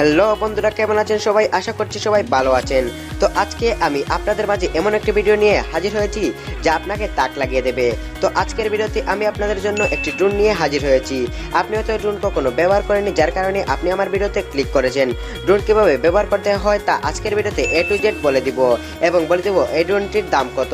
Hello বন্ধুরা, কেমন আছেন সবাই? আশা করছি সবাই ভালো আছেন। তো আজকে আমি আপনাদের মাঝে এমন একটি ভিডিও নিয়ে হাজির হয়েছি যা আপনাকে তাক লাগিয়ে দেবে। তো আজকের ভিডিওতে আমি আপনাদের জন্য একটি ড্রোন নিয়ে হাজির হয়েছি। আপনি হয়তো ড্রোন কখনো ব্যবহার করেননি, যার কারণে আপনি আমার ভিডিওতে ক্লিক করেছেন। ড্রোন কিভাবে ব্যবহার করতে হয় তা আজকের ভিডিওতে A to Z বলে দিব এবং বলে দিব এই ড্রোনটির দাম কত।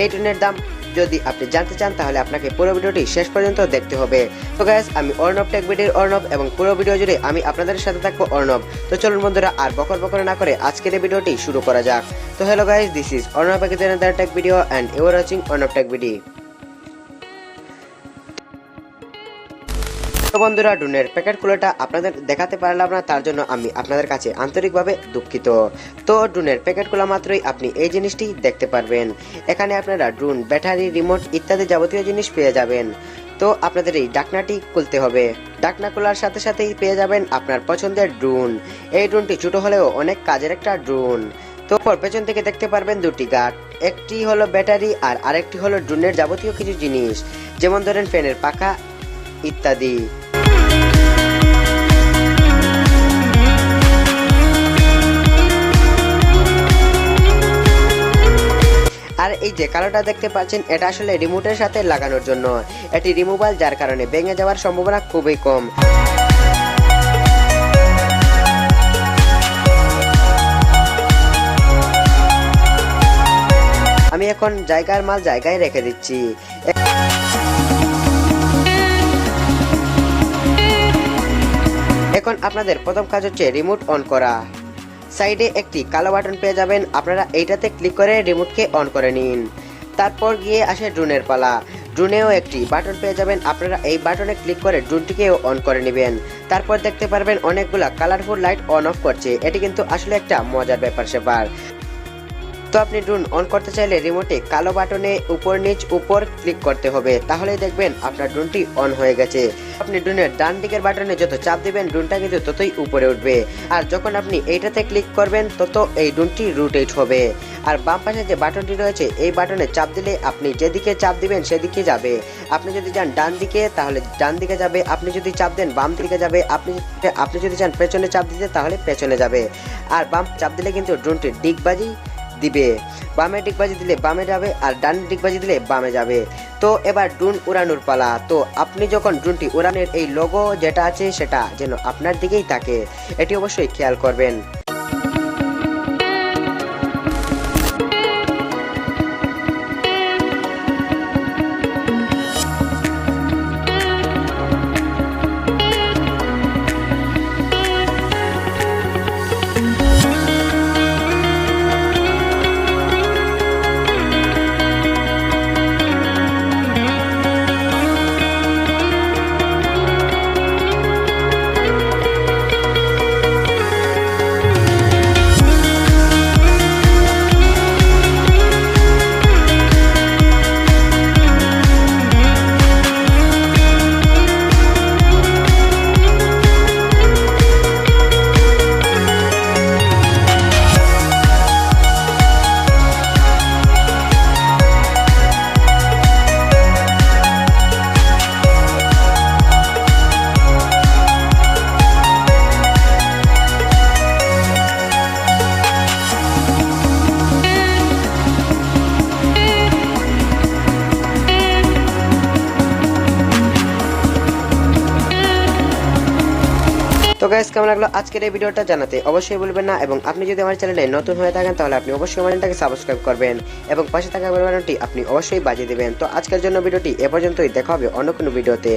এই ড্রোনের দাম যদি আপনি জানতে চান তাহলে আপনাকে পুরো ভিডিওটি শেষ পর্যন্ত দেখতে হবে। তো গাইস, আমি অর্ণব টেক ভিডিওর অর্ণব এবং পুরো ভিডিও জুড়ে আমি আপনাদের সাথে থাকবো অর্ণব। তো চলুন বন্ধুরা, আর বকর বকর না করে আজকের এই ভিডিওটি শুরু করা যাক। তো hello guys, this is Arnab tech video and you are watching Arnab tech video. তো বন্ধুরা, ড্রোনের প্যাকেট খুলেটা আপনাদের দেখাতে পারলাম না, তার জন্য আমি আপনাদের কাছে আন্তরিকভাবে দুঃখিত। তো ড্রোনের প্যাকেট খোলা মাত্রই আপনি এই জিনিসটি দেখতে পারবেন। এখানে আপনারা ড্রোন, ব্যাটারি, রিমোট ইত্যাদি যাবতীয় জিনিস পেয়ে যাবেন। তো আপনাদের এই ডাকনাটি খুলতে হবে। ডাকনা খোলার সাথে সাথেই পেয়ে যাবেন আপনার পছন্দের ড্রোন। এই ড্রোনটি ছোট হলেও অনেক কাজের একটা ড্রোন। তো পেছন থেকে দেখতে পারবেন দুটি গার্ড, একটি হলো ব্যাটারি আর আরেকটি হলো ড্রোনের যাবতীয় কিছু জিনিস, যেমন ধরেন ফ্যানের পাখা ইত্যাদি। আর এই যে কালোটা দেখতে পাচ্ছেন, এটা আসলে রিমোটের সাথে লাগানোর জন্য। এটি রিমুভাল, যার কারণে ভেঙে যাওয়ার সম্ভাবনা খুবই কম। আমি এখন জায়গার মাল জায়গায় রেখে দিচ্ছি। এখন আপনাদের প্রথম কাজ হচ্ছে রিমোট অন করা। সাইডে একটি কালো বাটন পেয়ে যাবেন, আপনারা এইটাতে ক্লিক করে রিমোটকে অন করে নিন। তারপর গিয়ে আসে ড্রোনের পালা। ড্রোনেও একটি বাটন পেয়ে যাবেন, আপনারা এই বাটনে ক্লিক করে ড্রোনটিকেও অন করে নেবেন। তারপর দেখতে পারবেন অনেকগুলা কালারফুল লাইট অন অফ করছে। এটি কিন্তু আসলে একটা মজার ব্যাপার স্যাপার। তো আপনি ড্রোন অন করতে চাইলে রিমোটে কালো বাটনে উপর নিচ উপর ক্লিক করতে হবে, তাহলেই দেখবেন আপনার ড্রোনটি অন হয়ে গেছে। আপনি ড্রোনের ডান দিকের বাটনে যত চাপ দিবেন ড্রোনটা কিন্তু ততই উপরে উঠবে, আর যখন আপনি এইটাতে ক্লিক করবেন তত এই ড্রোনটি রোটেট হবে। আর বাম পাশে যে বাটনটি রয়েছে, এই বাটনে চাপ দিলে আপনি যেদিকে চাপ দিবেন সেদিকে যাবে। আপনি যদি যান ডান দিকে তাহলে ডান দিকে যাবে, আপনি যদি চাপ দেন বাম দিকে যাবে, আপনি যদি চান পেছনে চাপ দিতে তাহলে পেছনে যাবে। আর বাম চাপ দিলে কিন্তু ড্রোনটি ডিগবাজি দিবে। বামে ডিগবাজি দিলে বামে যাবে, আর ডান ডিগবাজি দিলে বামে যাবে। তো এবার ড্রোন উড়ানোর পালা। তো আপনি যখন ড্রোনটি উড়ানোর এই লোগো যেটা আছে সেটা যেন আপনার দিকেই থাকে, এটি অবশ্যই খেয়াল করবেন। তো গাইস, কেমন লাগলো আজকের এই ভিডিওটা জানাতে অবশ্যই ভুলবেন না, এবং আপনি যদি আমার চ্যানেলে নতুন হয়ে থাকেন তাহলে আপনি অবশ্যই আমার চ্যানেলটাকে সাবস্ক্রাইব করবেন এবং পাশে থাকা বেল বাটনটি আপনি অবশ্যই বাজিয়ে দিবেন। তো আজকের জন্য ভিডিওটি এ পর্যন্তই, দেখা হবে অন্য কোনো ভিডিওতে।